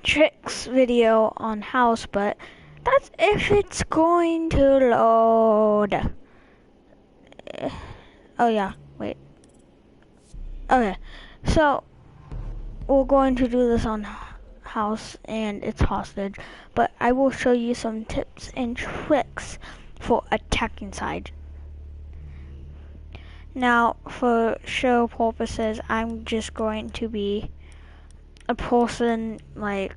tricks video on house, but that's if it's going to load. Oh yeah, wait. Okay, so we're going to do this on house and it's hostage, but I will show you some tips and tricks for attacking side. Now, for show purposes, I'm just going to be a person like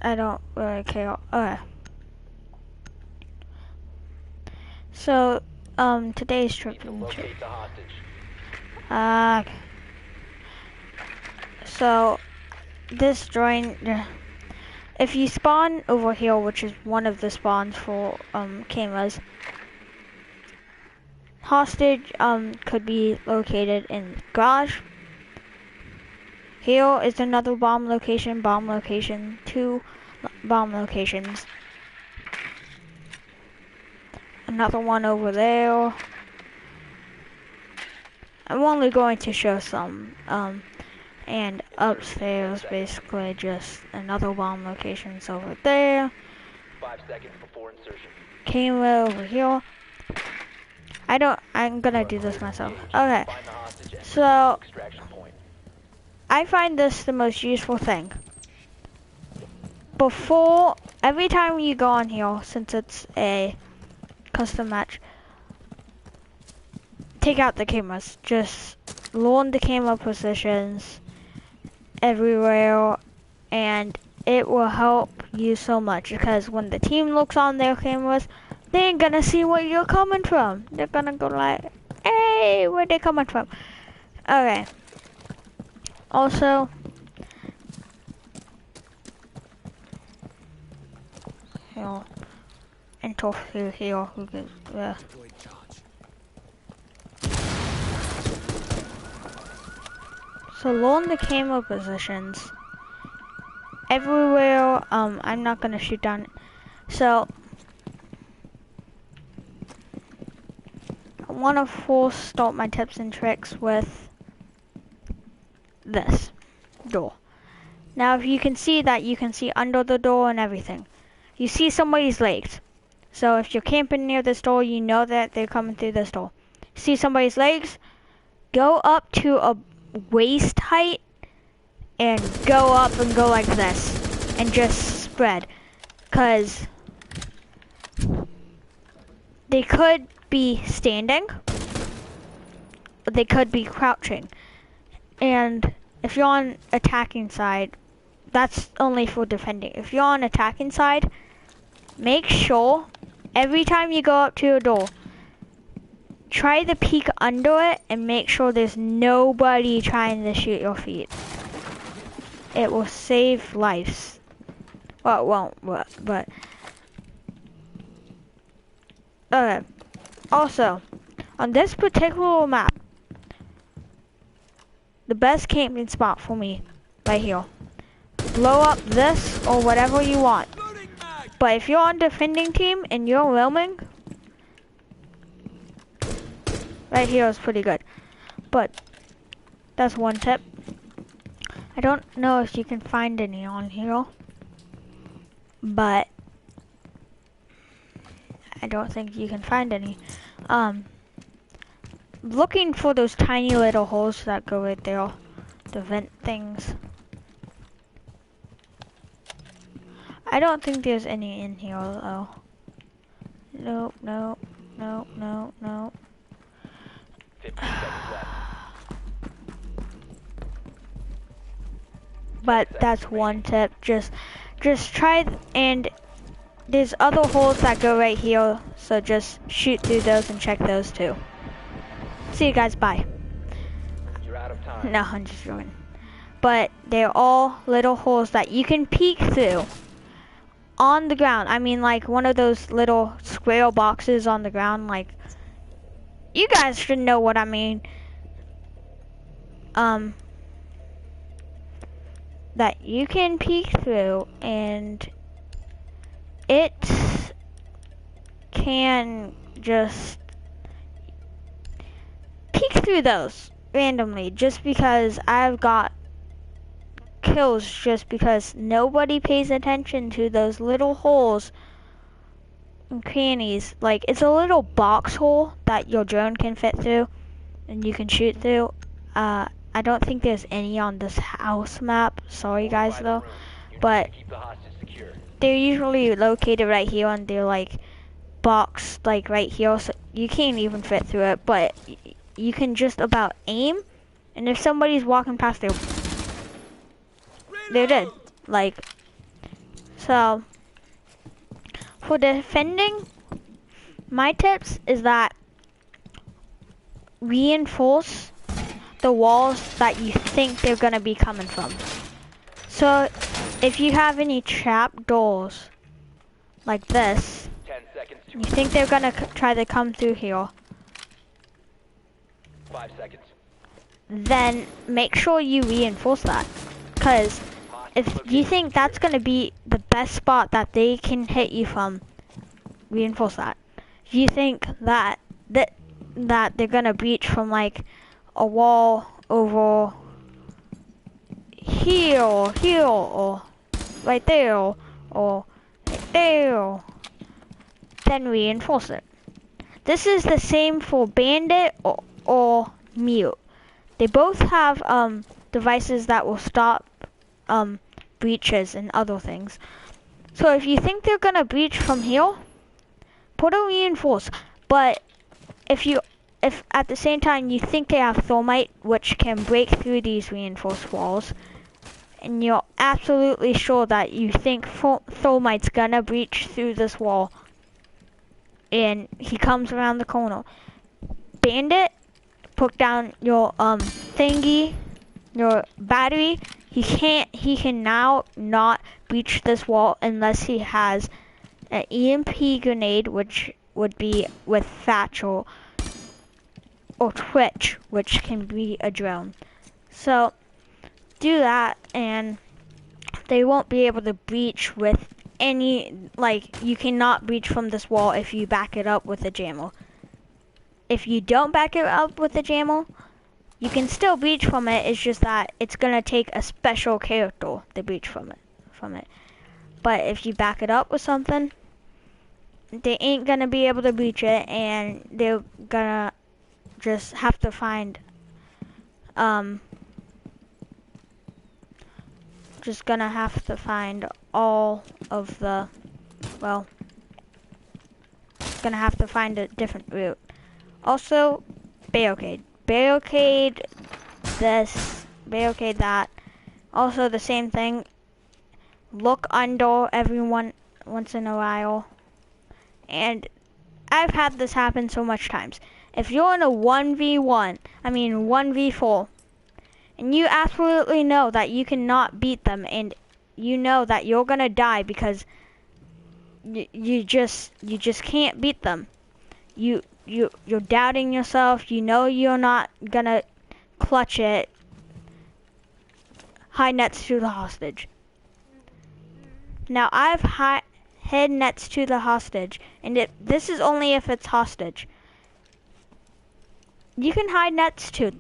I don't really care. Okay. So, today's trick. So this join. If you spawn over here, which is one of the spawns for cameras, hostage could be located in garage. Here is another bomb location, 2 bomb locations. Another one over there. I'm only going to show some, and upstairs, basically just another bomb locations over there. 5 seconds before insertion. Camera over here. I'm gonna do this myself. Okay, so I find this the most useful thing. Every time you go on here, since it's a custom match, take out the cameras. Just learn the camera positions everywhere, and it will help you so much, because when the team looks on their cameras, they ain't gonna see where you're coming from. They're gonna go like, hey, where they coming from? Okay. Also, here, enter through here. So learn the camera positions everywhere. I'm not gonna shoot down. So I want to first start my tips and tricks with this door. Now, if you can see that, you can see under the door and everything. You see somebody's legs. So if you're camping near this door, you know that they're coming through this door. See somebody's legs? Go up to a waist height and go up and go like this and just spread, because they could be standing, but they could be crouching. And if you're on attacking side, that's only for defending. If you're on attacking side, make sure every time you go up to a door, try to peek under it and make sure there's nobody trying to shoot your feet. It will save lives. Well, it won't, but okay. Also, on this particular map, the best camping spot for me, right here. Blow up this or whatever you want. But if you're on defending team and you're roaming, right here is pretty good. But that's one tip. I don't know if you can find any on here, but I don't think you can find any. Looking for those tiny little holes that go right there, the vent things. I don't think there's any in here though. Nope, nope, nope, nope, nope. 15 seconds left. But that's one tip. Just try, and there's other holes that go right here, so just shoot through those and check those too. See you guys, bye. You're out of time. No, I'm just joking. But they're all little holes that you can peek through on the ground. I mean, like one of those little square boxes on the ground, like, you guys should know what I mean. That you can peek through, and it can just peek through those randomly, just because I've got kills just because nobody pays attention to those little holes and crannies. Like, it's a little box hole that your drone can fit through and you can shoot through. I don't think there's any on this house map. Sorry guys though. But they're usually located right here and they're like boxed like right here, so you can't even fit through it, but you can just about aim, and if somebody's walking past, they're dead. Like, so for defending, my tips is that reinforce the walls that you think they're gonna be coming from. So if you have any trap doors like this, you think they're gonna try to come through here, 5 seconds. then make sure you reinforce that. Because if you think that's gonna be the best spot that they can hit you from, reinforce that. If you think that they're gonna breach from like a wall over here, or right there, or right there, then reinforce it. This is the same for Bandit or Mute. They both have devices that will stop breaches and other things. So if you think they're gonna breach from here, put a reinforce. But if at the same time you think they have thermite, which can break through these reinforced walls, and you're absolutely sure that you think thermite's gonna breach through this wall, and he comes around the corner, Bandit, put down your thingy, your battery. He can now not breach this wall unless he has an EMP grenade, which would be with Thatch or Twitch, which can be a drone. So do that, and they won't be able to breach with any, like, you cannot breach from this wall if you back it up with a jammer. If you don't back it up with a jammer, you can still breach from it. It's just that it's gonna take a special character to breach from it. But if you back it up with something, they ain't gonna be able to breach it, and they're gonna just have to find all of the, well, gonna have to find a different route. Also, barricade this, barricade that. Also the same thing, look under everyone once in a while. And I've had this happen so much times. If you're in a 1v4, and you absolutely know that you cannot beat them, and you know that you're gonna die because you just can't beat them. You're doubting yourself. You know you're not gonna clutch it. Hide nets to the hostage. Now I've hid nets to the hostage, and this is only if it's hostage. You can hide nets to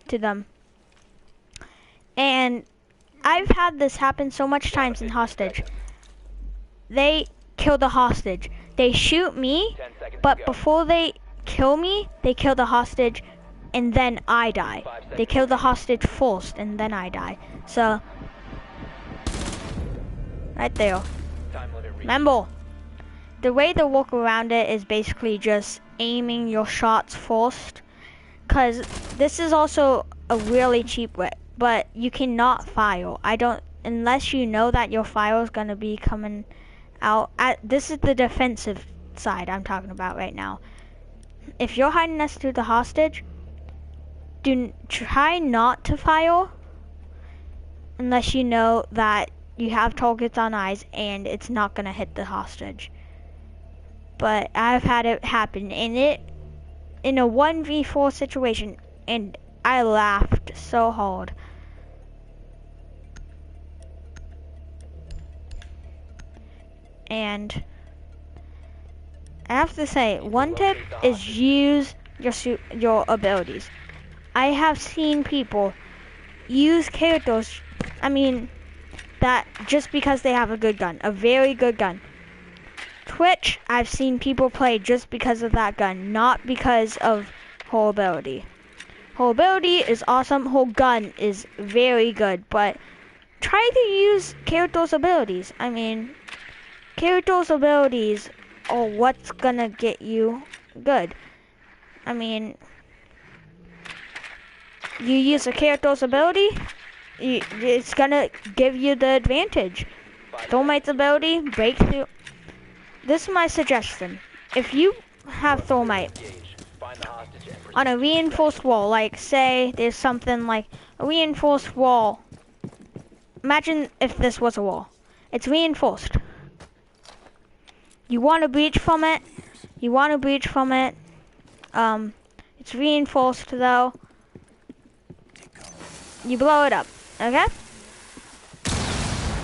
them. And I've had this happen so much times in hostage. They kill the hostage. They shoot me, but before they kill me, they kill the hostage, and then I die. They kill the hostage first, and then I die. So, right there. Remember, the way to work around it is basically just aiming your shots first, because this is also a really cheap way, but you cannot fire. Unless you know that your fire is going to be coming out. This is the defensive side I'm talking about right now. If you're hiding us to the hostage, try not to fire unless you know that you have targets on eyes and it's not gonna hit the hostage. But I've had it happen in a 1v4 situation, and I laughed so hard. And I have to say, one tip is use your abilities. I have seen people use characters, that just because they have a good gun, a very good gun. Twitch, I've seen people play just because of that gun, not because of whole ability. Whole ability is awesome, whole gun is very good, but try to use characters' abilities. Characters' abilities are what's gonna get you good. You use a character's ability, it's gonna give you the advantage. Thermite's ability, breakthrough. This is my suggestion. If you have thermite on a reinforced wall, like say there's something like a reinforced wall. Imagine if this was a wall. It's reinforced. You want to breach from it. It's reinforced though. You blow it up, okay?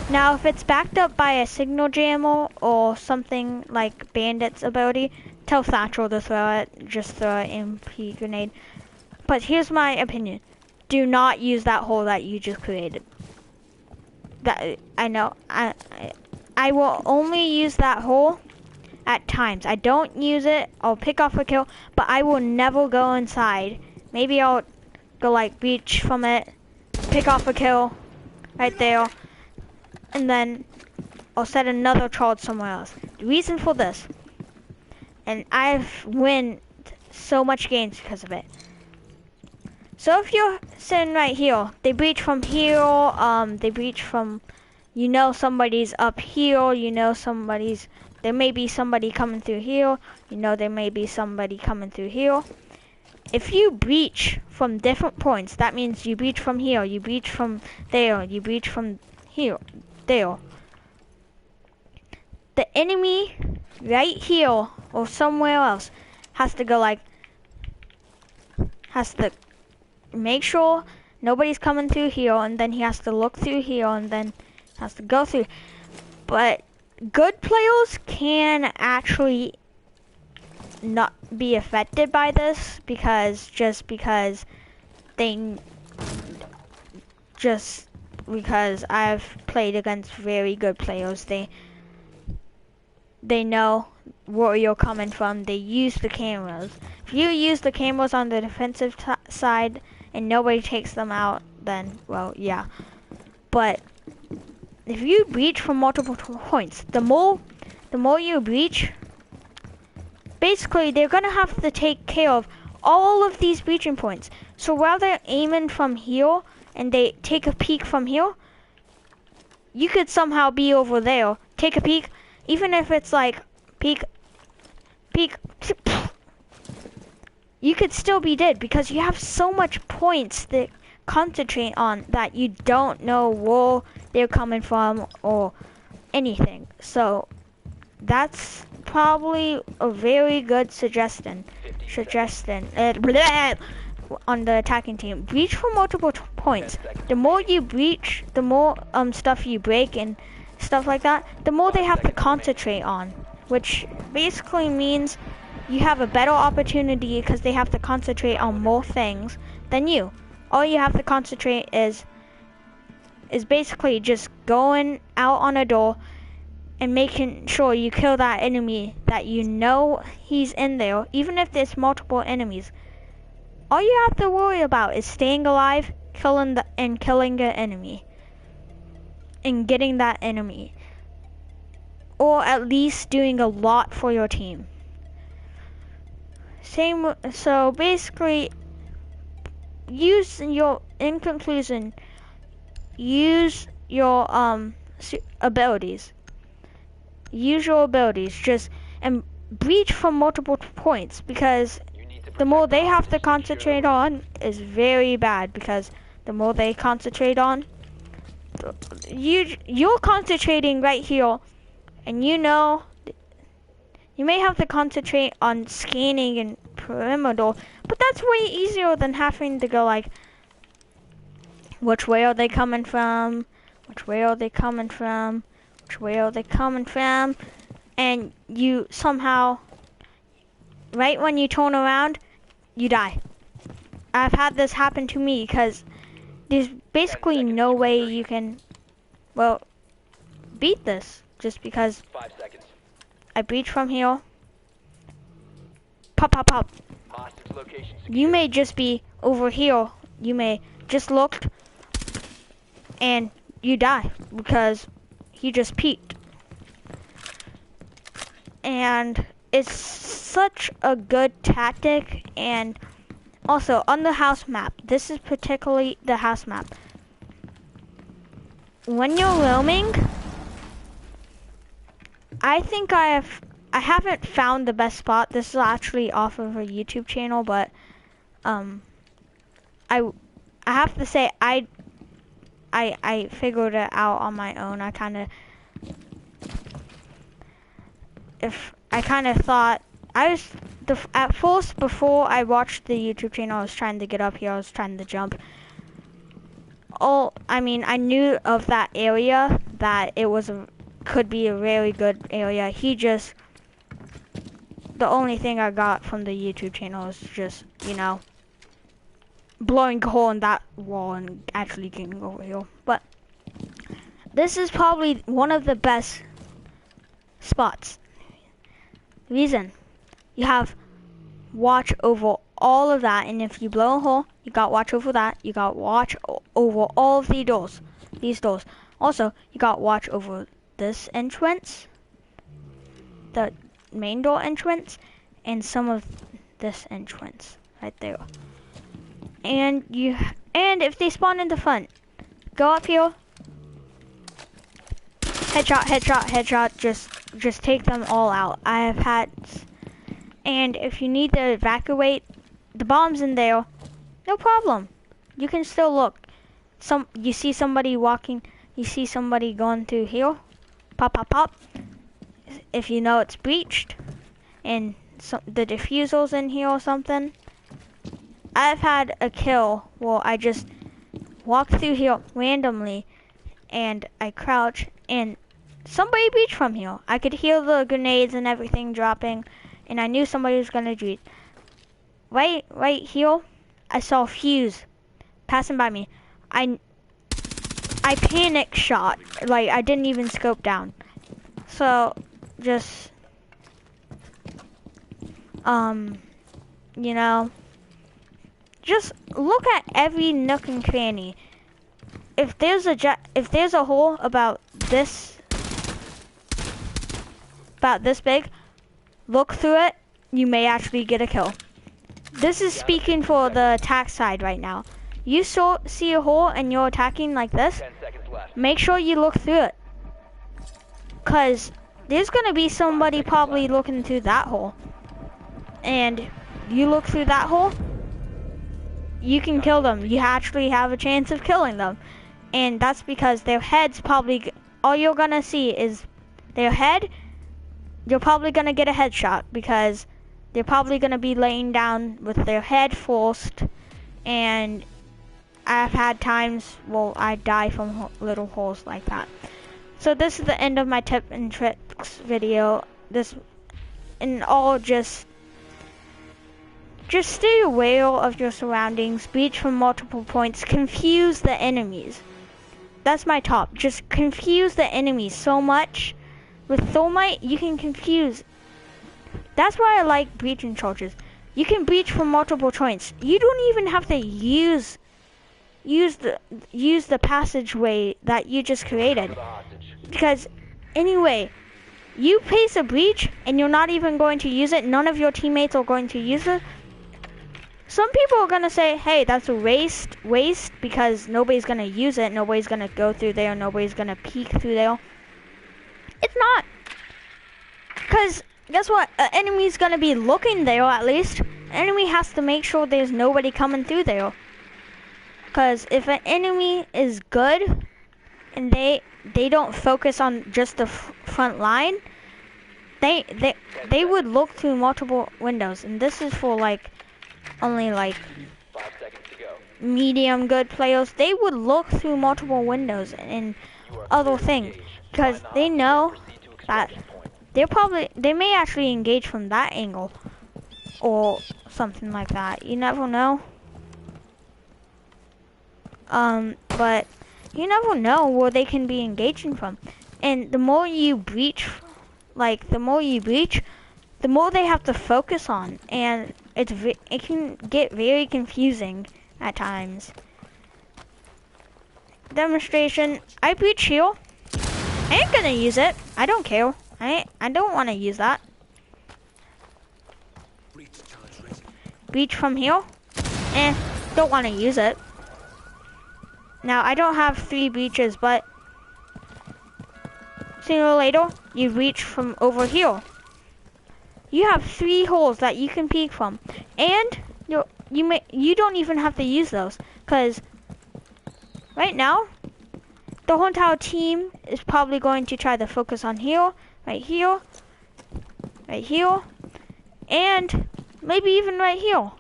Now, if it's backed up by a signal jammer or something like Bandit's ability, tell Satchel to throw it. Just throw an MP grenade. But here's my opinion: do not use that hole that you just created. I know. I will only use that hole at times. I don't use it. I'll pick off a kill, but I will never go inside. Maybe I'll go like breach from it, pick off a kill right there, and then I'll set another charge somewhere else. The reason for this, and I've won so much games because of it. So if you're sitting right here, they breach from here, they breach from, somebody's up here, there may be somebody coming through here, there may be somebody coming through here. If you breach from different points, that means you breach from here, you breach from there, you breach from here, there. The enemy right here or somewhere else has to make sure nobody's coming through here, and then he has to look through here, and then has to go through. But good players can actually not be affected by this because I've played against very good players. They know where you're coming from. They use the cameras. If you use the cameras on the defensive side and nobody takes them out, then, well, yeah. But if you breach from multiple points, the more you breach, basically they're gonna have to take care of all of these breaching points. So while they're aiming from here and they take a peek from here, you could somehow be over there, take a peek, even if it's like peek, you could still be dead because you have so much points that concentrate on that you don't know where they're coming from or anything. So that's probably a very good suggestion on the attacking team. Breach from multiple points. The more you breach, the more stuff you break and stuff like that, the more they have to concentrate on, which basically means you have a better opportunity because they have to concentrate on more things than you. All you have to concentrate is basically just going out on a door and making sure you kill that enemy that you know he's in there, even if there's multiple enemies. All you have to worry about is staying alive, killing the enemy, and getting that enemy, or at least doing a lot for your team. So basically, in conclusion, use your abilities. Use your abilities, and breach from multiple points, because the more they have to concentrate on is very bad, because the more they concentrate on, you're concentrating right here, and you may have to concentrate on scanning and perimeter, but that's way easier than having to go like, which way are they coming from? Which way are they coming from? Which way are they coming from? And you somehow right when you turn around, you die. I've had this happen to me because there's basically no way you can, well, beat this. Just because 5 seconds. I breach from here. Pop, pop, pop. Hostage location You may just be over here. You may just look and you die because he just peeked. And it's such a good tactic. And also on the house map, this is particularly the house map. When you're roaming, I think I haven't found the best spot. This is actually off of a YouTube channel, but I have to say I figured it out on my own. I kind of thought at first, before I watched the YouTube channel, I was trying to get up here. I was trying to jump. I knew of that area, that it could be a really good area. The only thing I got from the YouTube channel is just, blowing a hole in that wall and actually getting over here. But this is probably one of the best spots. Reason, you have watch over all of that, and if you blow a hole, you got watch over that. You got watch over all of these doors. Also, you got watch over this entrance, the main door entrance, and some of this entrance right there. And if they spawn in the front, go up here, headshot, headshot, headshot. Just take them all out. I have had, and if you need to evacuate, the bomb's in there, no problem. You can still look. You see somebody walking, you see somebody going through here, pop, pop, pop. If you know it's breached, and the diffuser's in here or something. I've had a kill where I just walked through here randomly, and I crouch, and somebody breached from here. I could hear the grenades and everything dropping, and I knew somebody was gonna breach. Right here, I saw a fuse passing by me. I panic shot, like I didn't even scope down. So just just look at every nook and cranny. If there's a hole about this big, look through it. You may actually get a kill. This is speaking for the attack side right now. You see a hole and you're attacking like this, 10 seconds left. make sure you look through it. Cause there's gonna be somebody probably looking through that hole. And you look through that hole, you can kill them. You actually have a chance of killing them. And that's because their head's probably, all you're gonna see is their head. You're probably gonna get a headshot because they're probably gonna be laying down with their head first. And I've had times, I die from little holes like that. So this is the end of my tip and tricks video. Just stay aware of your surroundings, breach from multiple points, confuse the enemies. That's my top. Just confuse the enemies so much. With thermite, you can confuse. That's why I like breaching charges. You can breach from multiple points. You don't even have to use the passageway that you just created. Because anyway, you place a breach and you're not even going to use it. None of your teammates are going to use it. Some people are gonna say, hey, that's a waste because nobody's gonna use it, nobody's gonna go through there, nobody's gonna peek through there. It's not. Because guess what? An enemy's gonna be looking there at least. An enemy has to make sure there's nobody coming through there. Because if an enemy is good and they don't focus on just the front line, they would look through multiple windows. And this is for only 5 seconds to go. medium good players. They would look through multiple windows and other things because they know that they may actually engage from that angle. or something like that. You never know. But you never know where they can be engaging from. And the more you breach, the more they have to focus on, and it can get very confusing at times. Demonstration. I breach here. I ain't gonna use it. I don't care. I don't want to use that. Breach from here. Don't want to use it. Now I don't have 3 breaches, but sooner or later you reach from over here. You have 3 holes that you can peek from, and you don't even have to use those, cause right now the whole entire team is probably going to try to focus on here, right here, right here, and maybe even right here.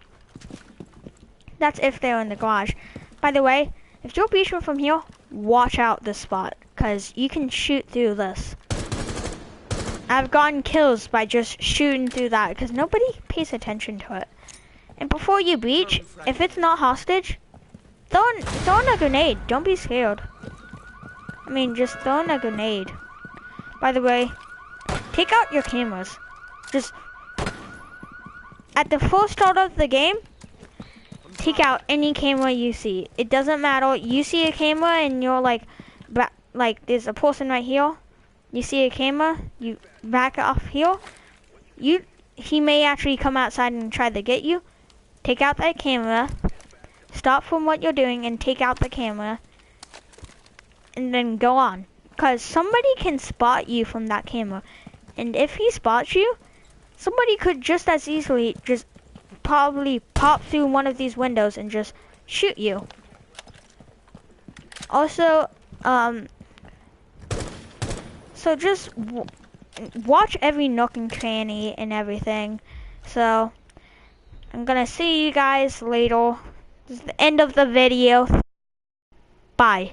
That's if they're in the garage. By the way, if you're breaching from here, watch out this spot, cause you can shoot through this. I've gotten kills by just shooting through that, because nobody pays attention to it. And before you breach, if it's not hostage, throw in a grenade. Don't be scared. I mean, just throw in a grenade. By the way, take out your cameras. Just at the first start of the game, take out any camera you see. It doesn't matter. You see a camera and you're like there's a person right here. You see a camera, you back off here. He may actually come outside and try to get you. Take out that camera. Stop from what you're doing and take out the camera. And then go on. Because somebody can spot you from that camera. And if he spots you, somebody could just as easily just probably pop through one of these windows and just shoot you. Also, so just watch every nook and cranny and everything. So, I'm gonna see you guys later. This is the end of the video. Bye.